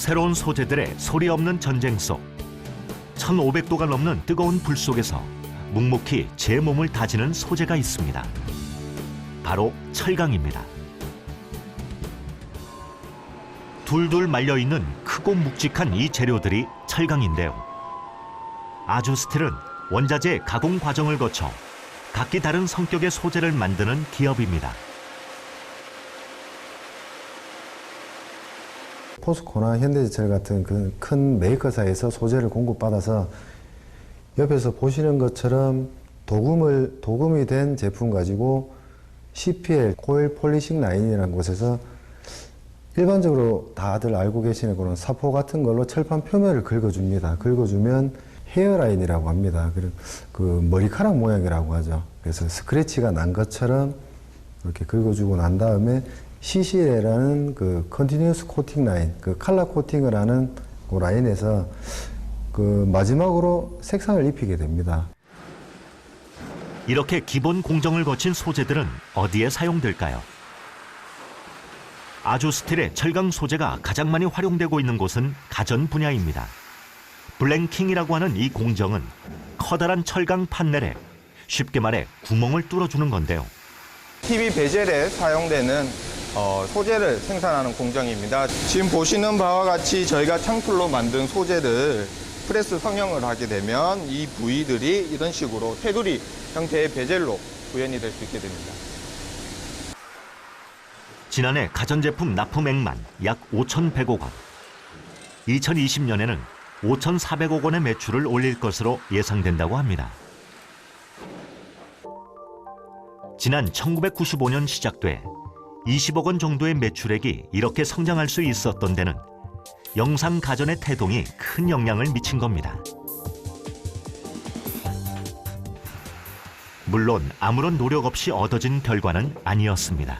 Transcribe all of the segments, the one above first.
새로운 소재들의 소리 없는 전쟁 속 1500도가 넘는 뜨거운 불 속에서 묵묵히 제 몸을 다지는 소재가 있습니다. 바로 철강입니다. 둘둘 말려있는 크고 묵직한 이 재료들이 철강인데요. 아주스틸은 원자재 가공 과정을 거쳐 각기 다른 성격의 소재를 만드는 기업입니다. 포스코나 현대제철 같은 그 큰 메이커사에서 소재를 공급받아서 옆에서 보시는 것처럼 도금이 된 제품 가지고 CPL, 코일 폴리싱 라인이라는 곳에서 일반적으로 다들 알고 계시는 그런 사포 같은 걸로 철판 표면을 긁어줍니다. 긁어주면 헤어라인이라고 합니다. 그 머리카락 모양이라고 하죠. 그래서 스크래치가 난 것처럼 이렇게 긁어주고 난 다음에 CCL이라는 그 컨티뉴어스 코팅 라인, 그 칼라 코팅을 하는 그 라인에서 그 마지막으로 색상을 입히게 됩니다. 이렇게 기본 공정을 거친 소재들은 어디에 사용될까요? 아주스틸의 철강 소재가 가장 많이 활용되고 있는 곳은 가전 분야입니다. 블랭킹이라고 하는 이 공정은 커다란 철강 판넬에 쉽게 말해 구멍을 뚫어주는 건데요. TV 베젤에 사용되는 소재를 생산하는 공정입니다. 지금 보시는 바와 같이 저희가 창틀로 만든 소재를 프레스 성형을 하게 되면 이 부위들이 이런 식으로 테두리 형태의 베젤로 구현이 될 수 있게 됩니다. 지난해 가전제품 납품액만 약 5,100억 원. 2020년에는 5,400억 원의 매출을 올릴 것으로 예상된다고 합니다. 지난 1995년 시작돼 20억 원 정도의 매출액이 이렇게 성장할 수 있었던 데는 영상 가전의 태동이 큰 영향을 미친 겁니다. 물론 아무런 노력 없이 얻어진 결과는 아니었습니다.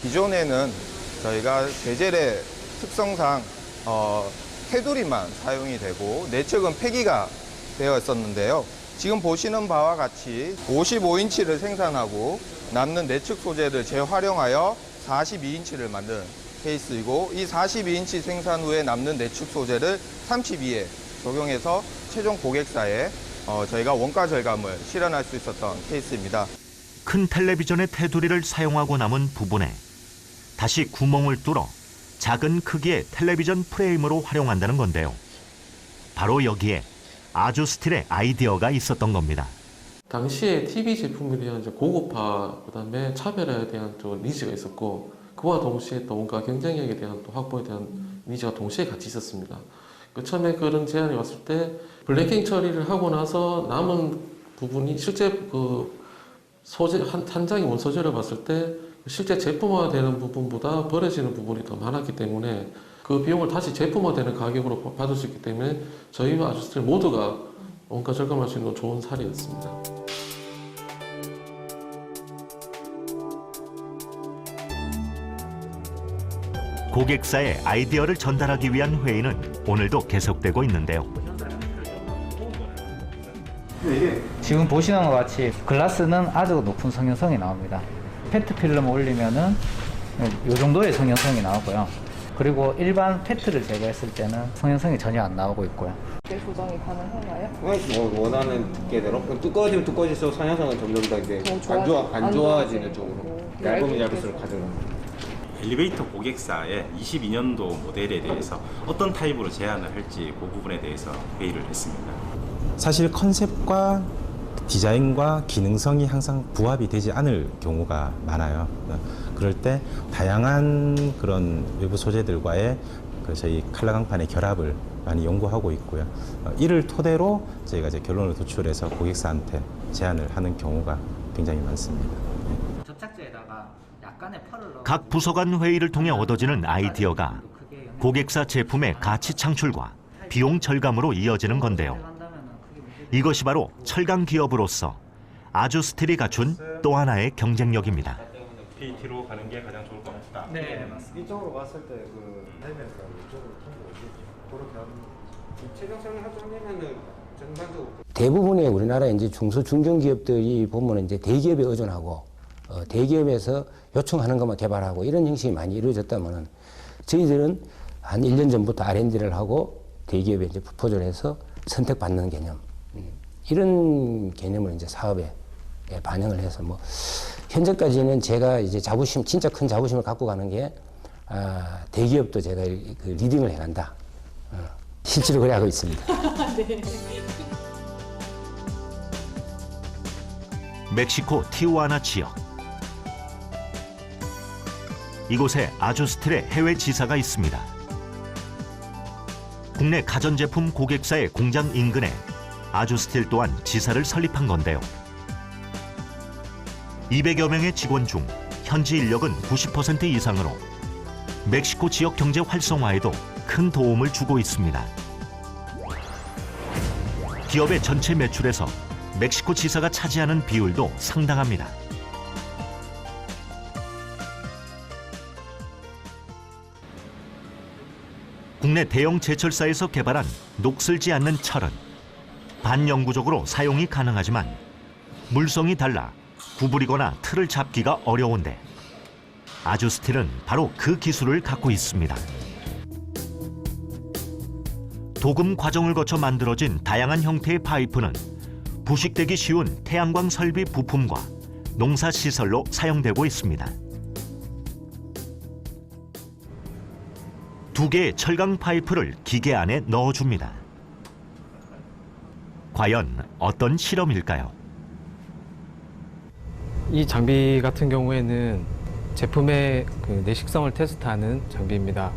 기존에는 저희가 베젤의 특성상 테두리만 사용이 되고 내측은 폐기가 되어 있었는데요. 지금 보시는 바와 같이 55인치를 생산하고 남는 내측 소재를 재활용하여 42인치를 만든 케이스이고 이 42인치 생산 후에 남는 내측 소재를 32에 적용해서 최종 고객사에 저희가 원가 절감을 실현할 수 있었던 케이스입니다. 큰 텔레비전의 테두리를 사용하고 남은 부분에 다시 구멍을 뚫어 작은 크기의 텔레비전 프레임으로 활용한다는 건데요. 바로 여기에 아주스틸의 아이디어가 있었던 겁니다. 당시에 TV 제품에 대한 고급화, 그다음에 차별화에 대한 또 니즈가 있었고, 그와 동시에 또 원가 경쟁력에 대한 또 확보에 대한 니즈가 동시에 같이 있었습니다. 처음에 그런 제안이 왔을 때 블랭킹 처리를 하고 나서 남은 부분이 실제 그 소재 한 장의 원소재를 봤을 때 실제 제품화되는 부분보다 버려지는 부분이 더 많았기 때문에 그 비용을 다시 제품화되는 가격으로 받을 수 있기 때문에 저희와 아주스틸 모두가 원가 절감할 수 있는 좋은 사례였습니다. 고객사의 아이디어를 전달하기 위한 회의는 오늘도 계속되고 있는데요. 지금 보시는 것 같이 글라스는 아주 높은 성형성이 나옵니다. 페트 필름 올리면은 이 정도의 성형성이 나오고요. 그리고 일반 페트를 제거했을 때는 성형성이 전혀 안 나오고 있고요. 조정이 가능한가요? 원하는 두께대로 두꺼워지면 두꺼워질수록 성형성은 점점 더 이제 안 좋아지는 쪽으로 얇으면 얇을수록 가져갑니다. 엘리베이터 고객사의 22년도 모델에 대해서 어떤 타입으로 제안을 할지 그 부분에 대해서 회의를 했습니다. 사실 컨셉과 디자인과 기능성이 항상 부합이 되지 않을 경우가 많아요. 그럴 때 다양한 그런 외부 소재들과의 저희 칼라 강판의 결합을 많이 연구하고 있고요. 이를 토대로 저희가 이제 결론을 도출해서 고객사한테 제안을 하는 경우가 굉장히 많습니다. 접착제에다가 약간의 펄을 넣어 각 부서 간 회의를 통해 얻어지는 아이디어가 고객사 제품의 가치 창출과 비용 절감으로 이어지는 건데요. 이것이 바로 철강 기업으로서 아주스틸이 갖춘 또 하나의 경쟁력입니다. PET로 가는 게 가장 좋을 것 같다. 네, 맞습니다. 이쪽으로 봤을 때 그 해면서 이쪽으로 통보지 그렇게 하면 최종 처리 하려면은 대부분의 우리나라 이제 중소 중견기업들이 보면 이제 대기업에 의존하고 대기업에서 요청하는 것만 개발하고 이런 형식이 많이 이루어졌다면은 저희들은 한 1년 전부터 R&D를 하고 대기업에 이제 프포즈를 해서 선택받는 개념 이런 개념을 이제 사업에 반영을 해서 뭐 현재까지는 제가 이제 자부심 진짜 큰 자부심을 갖고 가는 게 대기업도 제가 그 리딩을 해간다. 실제로 그래 하고 있습니다. 네. 멕시코 티후아나 지역. 이곳에 아주스틸의 해외 지사가 있습니다. 국내 가전제품 고객사의 공장 인근에 아주스틸 또한 지사를 설립한 건데요. 200여 명의 직원 중 현지 인력은 90% 이상으로 멕시코 지역 경제 활성화에도 큰 도움을 주고 있습니다. 기업의 전체 매출에서 멕시코 지사가 차지하는 비율도 상당합니다. 국내 대형 제철사에서 개발한 녹슬지 않는 철은 반영구적으로 사용이 가능하지만 물성이 달라 구부리거나 틀을 잡기가 어려운데 아주스틸은 바로 그 기술을 갖고 있습니다. 도금 과정을 거쳐 만들어진 다양한 형태의 파이프는 부식되기 쉬운 태양광 설비 부품과 농사시설로 사용되고 있습니다. 2개의 철강 파이프를 기계 안에 넣어줍니다. 과연 어떤 실험일까요? 이 장비 같은 경우에는 제품의 그 내식성을 테스트하는 장비입니다.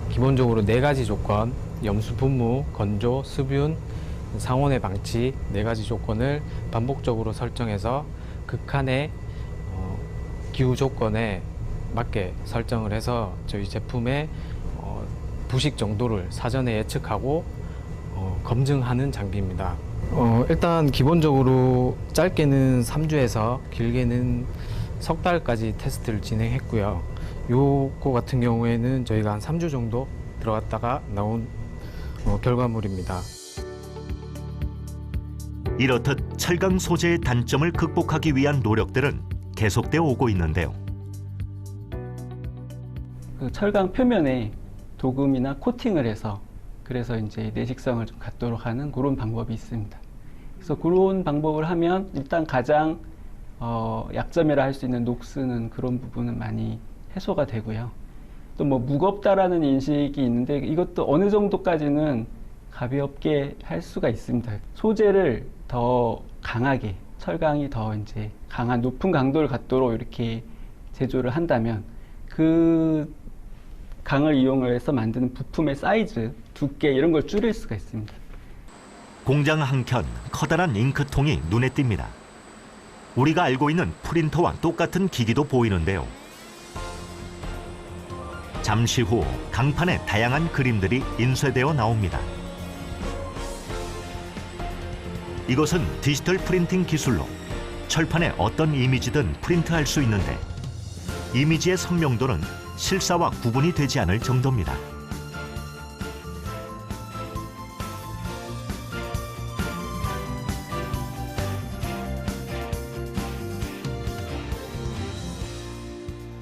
기본적으로 4가지 조건, 염수 분무, 건조, 습윤, 상온의 방치 4가지 조건을 반복적으로 설정해서 극한의 기후 조건에 맞게 설정을 해서 저희 제품의 부식 정도를 사전에 예측하고 검증하는 장비입니다. 일단 기본적으로 짧게는 3주에서 길게는 석 달까지 테스트를 진행했고요. 요거 같은 경우에는 저희가 한 3주 정도 들어갔다가 나온 결과물입니다. 이렇듯 철강 소재의 단점을 극복하기 위한 노력들은 계속되어 오고 있는데요. 그 철강 표면에 도금이나 코팅을 해서 그래서 이제 내식성을 좀 갖도록 하는 그런 방법이 있습니다. 그래서 그런 방법을 하면 일단 가장 약점이라 할 수 있는 녹스는 그런 부분은 많이 해소가 되고요. 또 뭐 무겁다라는 인식이 있는데 이것도 어느 정도까지는 가볍게 할 수가 있습니다. 소재를 더 강하게 철강이 더 이제 강한 높은 강도를 갖도록 이렇게 제조를 한다면 그 강을 이용을 해서 만드는 부품의 사이즈, 두께 이런 걸 줄일 수가 있습니다. 공장 한켠 커다란 잉크통이 눈에 띕니다. 우리가 알고 있는 프린터와 똑같은 기기도 보이는데요. 잠시 후 강판에 다양한 그림들이 인쇄되어 나옵니다. 이것은 디지털 프린팅 기술로 철판에 어떤 이미지든 프린트할 수 있는데 이미지의 선명도는 실사와 구분이 되지 않을 정도입니다.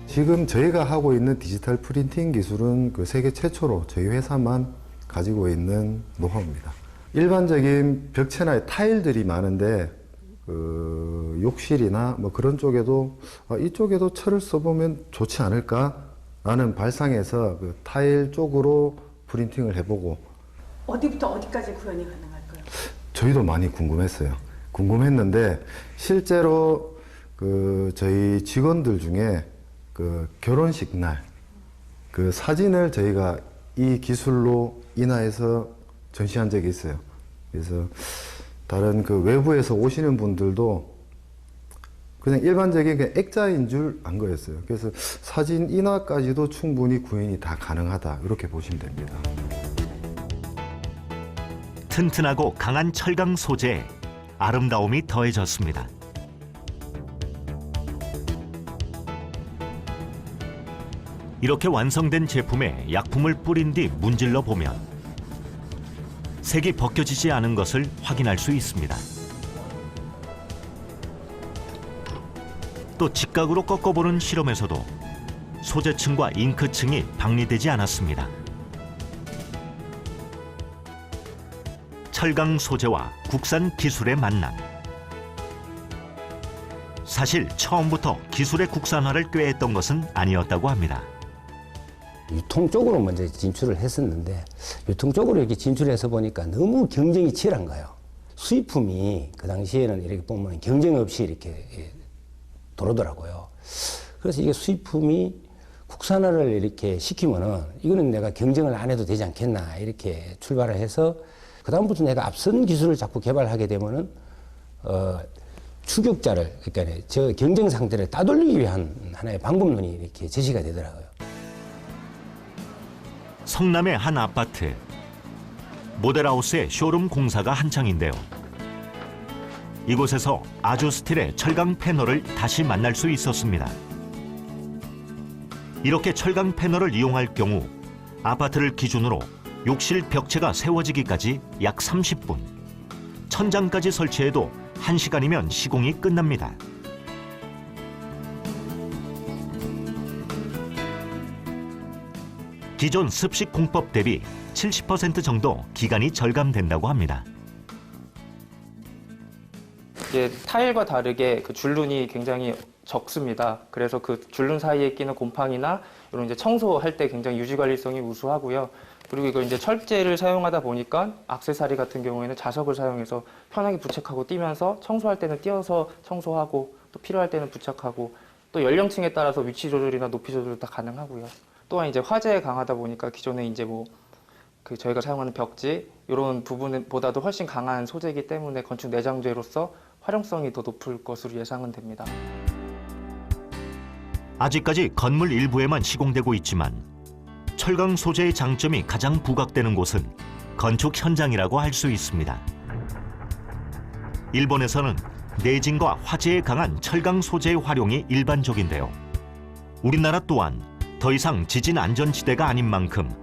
지금 저희가 하고 있는 디지털 프린팅 기술은 그 세계 최초로 저희 회사만 가지고 있는 노하우입니다. 일반적인 벽체나 타일들이 많은데 그 욕실이나 뭐 그런 쪽에도 이쪽에도 철을 써보면 좋지 않을까라는 발상에서 그 타일 쪽으로 프린팅을 해보고 어디부터 어디까지 구현이 가능할까요? 저희도 많이 궁금했어요. 궁금했는데 실제로 그 저희 직원들 중에 그 결혼식 날 그 사진을 저희가 이 기술로 인하여서 전시한 적이 있어요. 그래서 다른 그 외부에서 오시는 분들도 그냥 일반적인 그냥 액자인 줄 안 거였어요. 그래서 사진 인화까지도 충분히 구현이 다 가능하다 이렇게 보시면 됩니다. 튼튼하고 강한 철강 소재에 아름다움이 더해졌습니다. 이렇게 완성된 제품에 약품을 뿌린 뒤 문질러 보면 색이 벗겨지지 않은 것을 확인할 수 있습니다. 또 직각으로 꺾어보는 실험에서도 소재층과 잉크층이 박리되지 않았습니다. 철강 소재와 국산 기술의 만남. 사실 처음부터 기술의 국산화를 꾀했던 것은 아니었다고 합니다. 유통 쪽으로 먼저 진출을 했었는데 유통 쪽으로 이렇게 진출해서 보니까 너무 경쟁이 치열한 거예요. 수입품이 그 당시에는 이렇게 보면 경쟁 없이 이렇게 들어오더라고요. 그래서 이게 수입품이 국산화를 이렇게 시키면은 이거는 내가 경쟁을 안 해도 되지 않겠나 이렇게 출발을 해서 그 다음부터 내가 앞선 기술을 자꾸 개발하게 되면은 추격자를 그러니까 저 경쟁 상태를 따돌리기 위한 하나의 방법론이 이렇게 제시가 되더라고요. 성남의 한 아파트. 모델하우스의 쇼룸 공사가 한창인데요. 이곳에서 아주스틸의 철강 패널을 다시 만날 수 있었습니다. 이렇게 철강 패널을 이용할 경우 아파트를 기준으로 욕실 벽체가 세워지기까지 약 30분, 천장까지 설치해도 1시간이면 시공이 끝납니다. 기존 습식 공법 대비 70% 정도 기간이 절감된다고 합니다. 이게 타일과 다르게 그 줄눈이 굉장히 적습니다. 그래서 그 줄눈 사이에 끼는 곰팡이나 이런 이제 청소할 때 굉장히 유지 관리성이 우수하고요. 그리고 이걸 이제 철제를 사용하다 보니까 액세서리 같은 경우에는 자석을 사용해서 편하게 부착하고 띄면서 청소할 때는 띄어서 청소하고 또 필요할 때는 부착하고 또 연령층에 따라서 위치 조절이나 높이 조절도 다 가능하고요. 또한 이제 화재에 강하다 보니까 기존에 이제 그 저희가 사용하는 벽지 이런 부분보다도 훨씬 강한 소재이기 때문에 건축 내장재로서 활용성이 더 높을 것으로 예상은 됩니다. 아직까지 건물 일부에만 시공되고 있지만 철강 소재의 장점이 가장 부각되는 곳은 건축 현장이라고 할 수 있습니다. 일본에서는 내진과 화재에 강한 철강 소재의 활용이 일반적인데요. 우리나라 또한 더 이상 지진 안전지대가 아닌 만큼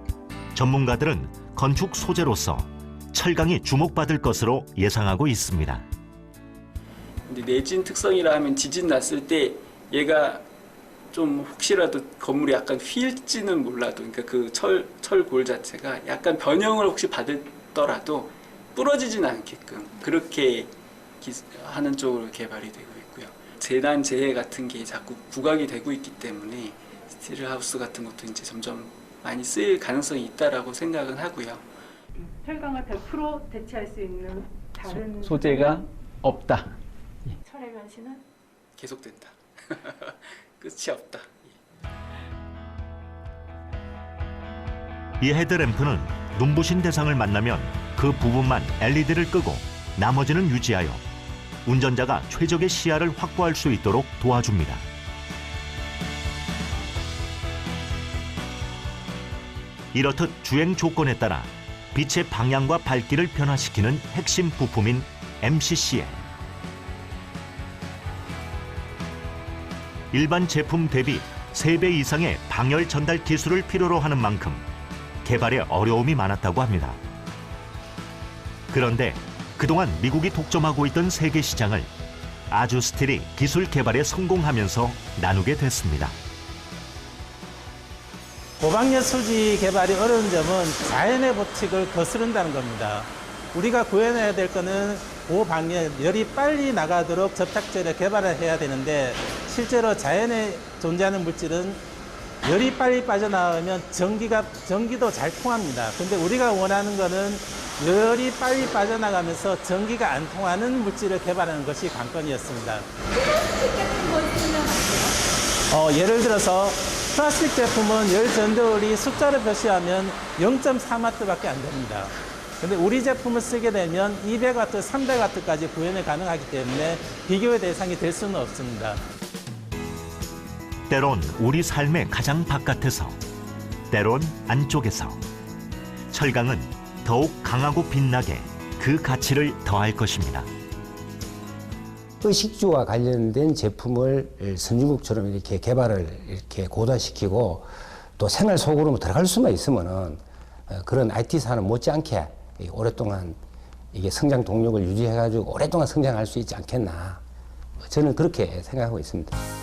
전문가들은 건축 소재로서 철강이 주목받을 것으로 예상하고 있습니다. 근데 내진 특성이라 하면 지진 났을 때 얘가 좀 혹시라도 건물이 약간 휠지는 몰라도 그러니까 그 철골 자체가 약간 변형을 혹시 받더라도 부러지진 않게끔 그렇게 하는 쪽으로 개발이 되고 있고요. 재난 재해 같은 게 자꾸 부각이 되고 있기 때문에 스틸하우스 같은 것도 이제 점점 많이 쓰일 가능성이 있다라고 생각은 하고요. 철강을 100% 대체할 수 있는 다른 소재가 없다. 철의 변신은 계속된다. 끝이 없다. 이 헤드램프는 눈부신 대상을 만나면 그 부분만 LED를 끄고 나머지는 유지하여 운전자가 최적의 시야를 확보할 수 있도록 도와줍니다. 이렇듯 주행 조건에 따라 빛의 방향과 밝기를 변화시키는 핵심 부품인 MCCL. 일반 제품 대비 3배 이상의 방열 전달 기술을 필요로 하는 만큼 개발에 어려움이 많았다고 합니다. 그런데 그동안 미국이 독점하고 있던 세계 시장을 아주스틸이 기술 개발에 성공하면서 나누게 됐습니다. 고방열 수지 개발이 어려운 점은 자연의 법칙을 거스른다는 겁니다. 우리가 구현해야 될 거는 고방열, 열이 빨리 나가도록 접착제를 개발을 해야 되는데 실제로 자연에 존재하는 물질은 열이 빨리 빠져나오면 전기도 잘 통합니다. 근데 우리가 원하는 거는 열이 빨리 빠져나가면서 전기가 안 통하는 물질을 개발하는 것이 관건이었습니다. 플라스틱 같은 걸 쓰면 안 돼요? 예를 들어서 플라스틱 제품은 열 전도율이 숫자를 표시하면 0.4W밖에 안 됩니다. 근데 우리 제품을 쓰게 되면 200W, 300W까지 구현이 가능하기 때문에 비교의 대상이 될 수는 없습니다. 때론 우리 삶의 가장 바깥에서, 때론 안쪽에서 철강은 더욱 강하고 빛나게 그 가치를 더할 것입니다. 의식주와 관련된 제품을 선진국처럼 이렇게 개발을 이렇게 고도화시키고 또 생활 속으로 들어갈 수만 있으면은 그런 IT 산업 못지않게 오랫동안 이게 성장 동력을 유지해가지고 오랫동안 성장할 수 있지 않겠나. 저는 그렇게 생각하고 있습니다.